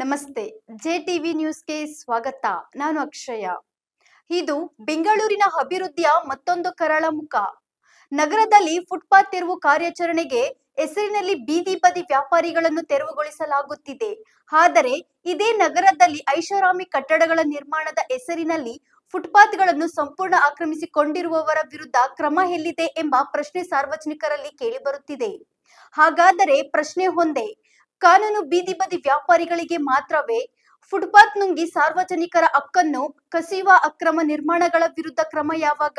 ನಮಸ್ತೆ. ಜೆಟಿವಿ ನ್ಯೂಸ್ಗೆ ಸ್ವಾಗತ. ನಾನು ಅಕ್ಷಯ. ಇದು ಬೆಂಗಳೂರಿನ ಅಭಿವೃದ್ಧಿಯ ಮತ್ತೊಂದು ಕರಾಳ ಮುಖ. ನಗರದಲ್ಲಿ ಫುಟ್ಪಾತ್ ತೆರವು ಕಾರ್ಯಾಚರಣೆಗೆ ಹೆಸರಿನಲ್ಲಿ ಬೀದಿ ಬದಿ ವ್ಯಾಪಾರಿಗಳನ್ನು ತೆರವುಗೊಳಿಸಲಾಗುತ್ತಿದೆ. ಆದರೆ ಇದೇ ನಗರದಲ್ಲಿ ಐಷಾರಾಮಿ ಕಟ್ಟಡಗಳ ನಿರ್ಮಾಣದ ಹೆಸರಿನಲ್ಲಿ ಫುಟ್ಪಾತ್ಗಳನ್ನು ಸಂಪೂರ್ಣ ಆಕ್ರಮಿಸಿಕೊಂಡಿರುವವರ ವಿರುದ್ಧ ಕ್ರಮ ಎಲ್ಲಿದೆ ಎಂಬ ಪ್ರಶ್ನೆ ಸಾರ್ವಜನಿಕರಲ್ಲಿ ಕೇಳಿಬರುತ್ತಿದೆ. ಹಾಗಾದರೆ ಪ್ರಶ್ನೆ ಒಂದೇ: ಕಾನೂನು ಬೀದಿ ಬದಿ ವ್ಯಾಪಾರಿಗಳಿಗೆ ಮಾತ್ರವೇ? ಫುಟ್ಪಾತ್ ನುಂಗಿ ಸಾರ್ವಜನಿಕರ ಹಕ್ಕನ್ನು ಕಸಿಯುವ ಅಕ್ರಮ ನಿರ್ಮಾಣಗಳ ವಿರುದ್ಧ ಕ್ರಮ ಯಾವಾಗ?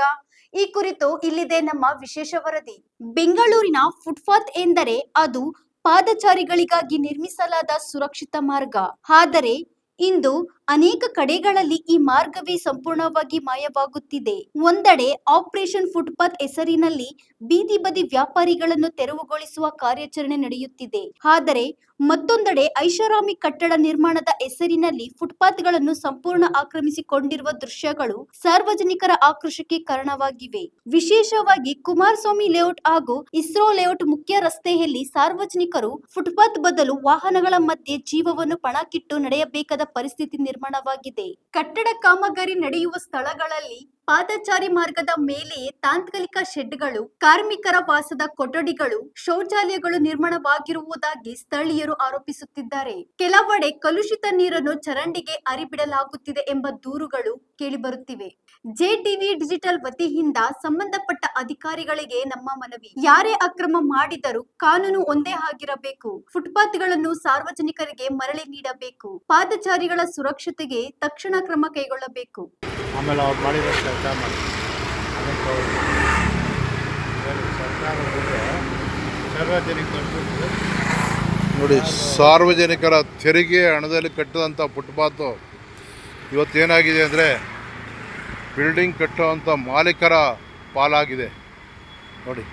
ಈ ಕುರಿತು ಇಲ್ಲಿದೆ ನಮ್ಮ ವಿಶೇಷ ವರದಿ. ಬೆಂಗಳೂರಿನ ಫುಟ್ಪಾತ್ ಎಂದರೆ ಅದು ಪಾದಚಾರಿಗಳಿಗಾಗಿ ನಿರ್ಮಿಸಲಾದ ಸುರಕ್ಷಿತ ಮಾರ್ಗ. ಆದರೆ ಇಂದು ಅನೇಕ ಕಡೆಗಳಲ್ಲಿ ಈ ಮಾರ್ಗವೇ ಸಂಪೂರ್ಣವಾಗಿ ಮಾಯವಾಗುತ್ತಿದೆ. ಒಂದೆಡೆ ಆಪರೇಷನ್ ಫುಟ್ಪಾತ್ ಹೆಸರಿನಲ್ಲಿ ಬೀದಿ ಬದಿ ವ್ಯಾಪಾರಿಗಳನ್ನು ತೆರವುಗೊಳಿಸುವ ಕಾರ್ಯಾಚರಣೆ ನಡೆಯುತ್ತಿದೆ. ಆದರೆ ಮತ್ತೊಂದೆಡೆ ಐಷಾರಾಮಿ ಕಟ್ಟಡ ನಿರ್ಮಾಣದ ಹೆಸರಿನಲ್ಲಿ ಫುಟ್ಪಾತ್ಗಳನ್ನು ಸಂಪೂರ್ಣ ಆಕ್ರಮಿಸಿಕೊಂಡಿರುವ ದೃಶ್ಯಗಳು ಸಾರ್ವಜನಿಕರ ಆಕ್ರೋಶಕ್ಕೆ ಕಾರಣವಾಗಿವೆ. ವಿಶೇಷವಾಗಿ ಕುಮಾರಸ್ವಾಮಿ ಲೇಔಟ್ ಹಾಗೂ ಇಸ್ರೋ ಲೇಔಟ್ ಮುಖ್ಯ ರಸ್ತೆಯಲ್ಲಿ ಸಾರ್ವಜನಿಕರು ಫುಟ್ಪಾತ್ ಬದಲು ವಾಹನಗಳ ಮಧ್ಯೆ ಜೀವವನ್ನು ಪಣಕ್ಕಿಟ್ಟು ನಡೆಯಬೇಕಾದ ಪರಿಸ್ಥಿತಿ ನಿರ್ಮಾಣವಾಗಿದೆ. ಕಟ್ಟಡ ಕಾಮಗಾರಿ ನಡೆಯುವ ಸ್ಥಳಗಳಲ್ಲಿ ಪಾದಚಾರಿ ಮಾರ್ಗದ ಮೇಲೆಯೇ ತಾತ್ಕಾಲಿಕ ಶೆಡ್ಗಳು, ಕಾರ್ಮಿಕರ ವಾಸದ ಕೊಠಡಿಗಳು, ಶೌಚಾಲಯಗಳು ನಿರ್ಮಾಣವಾಗಿರುವುದಾಗಿ ಸ್ಥಳೀಯರು ಆರೋಪಿಸುತ್ತಿದ್ದಾರೆ. ಕೆಲವೆಡೆ ಕಲುಷಿತ ನೀರನ್ನು ಚರಂಡಿಗೆ ಹರಿಬಿಡಲಾಗುತ್ತಿದೆ ಎಂಬ ದೂರುಗಳು ಕೇಳಿಬರುತ್ತಿವೆ. ಜೆಟಿವಿ ಡಿಜಿಟಲ್ ವತಿಯಿಂದ ಸಂಬಂಧಪಟ್ಟ ಅಧಿಕಾರಿಗಳಿಗೆ ನಮ್ಮ ಮನವಿ: ಯಾರೇ ಅಕ್ರಮ ಮಾಡಿದರೂ ಕಾನೂನು ಒಂದೇ ಆಗಿರಬೇಕು. ಫುಟ್ಪಾತ್ಗಳನ್ನು ಸಾರ್ವಜನಿಕರಿಗೆ ಮರಳಿ ನೀಡಬೇಕು. ಪಾದಚಾರಿಗಳ ಸುರಕ್ಷತೆಗೆ ತಕ್ಷಣ ಕ್ರಮ ಕೈಗೊಳ್ಳಬೇಕು. ಆಮೇಲೆ ಅವ್ರು ಮಾಡಿರೋ ಕೆಲಸ ಮಾಡಿ ನೋಡಿ, ಸಾರ್ವಜನಿಕರ ತೆರಿಗೆ ಹಣದಲ್ಲಿ ಕಟ್ಟಿದಂಥ ಫುಟ್ಪಾತು ಇವತ್ತೇನಾಗಿದೆ ಅಂದರೆ ಬಿಲ್ಡಿಂಗ್ ಕಟ್ಟುವಂಥ ಮಾಲೀಕರ ಪಾಲಾಗಿದೆ. ನೋಡಿ,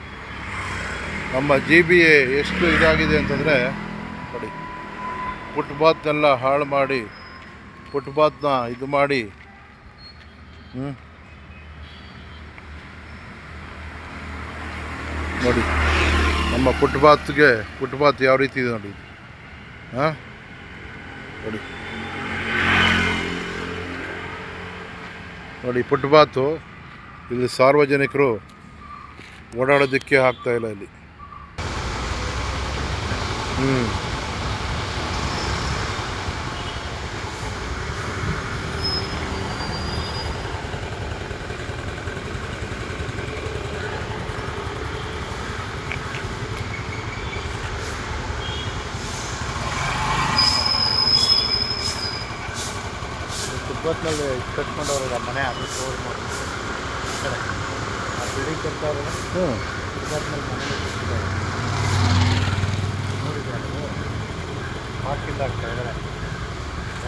ನಮ್ಮ GBA ಎಷ್ಟು ಇದಾಗಿದೆ ಅಂತಂದರೆ ನೋಡಿ, ಫುಟ್ಪಾತ್ನೆಲ್ಲ ಹಾಳು ಮಾಡಿ ಫುಟ್ಪಾತ್ನ ಇದು ಮಾಡಿ ನೋಡಿ ನಮ್ಮ ಫುಟ್ಪಾತ್ ಯಾವ ರೀತಿ ಇದೆ ನೋಡಿ. ನೋಡಿ ನೋಡಿ ಫುಟ್ಪಾತು ಇಲ್ಲಿ ಸಾರ್ವಜನಿಕರು ಓಡಾಡೋದಕ್ಕೆ ಆಗ್ತಾಯಿಲ್ಲ ಇಲ್ಲಿ. ಫುಟ್ಪಾತ್ನಲ್ಲಿ ಕಟ್ಕೊಂಡವ್ರ ಮನೆ ಅದು ತೋರ್ ಮಾಡಿ ಆ ಬಿಲ್ಡಿಂಗ್ ಕಟ್ತಾವ್ರೆ. ಫುಟ್ಪಾತ್ನಲ್ಲಿ ಮನೆ ಕಟ್ಟಿದ್ದಾರೆ ನೋಡಿದ್ದಾರೆ ನೀವು. ಪಾರ್ಕಿಂದ ಆಗ್ತಾ ಇದ್ದಾರೆ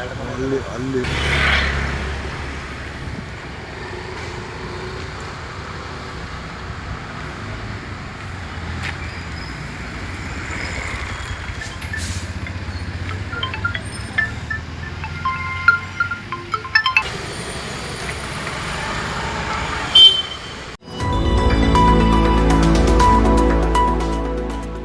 ಎರಡು ಮನೆ ಅಲ್ಲಿ.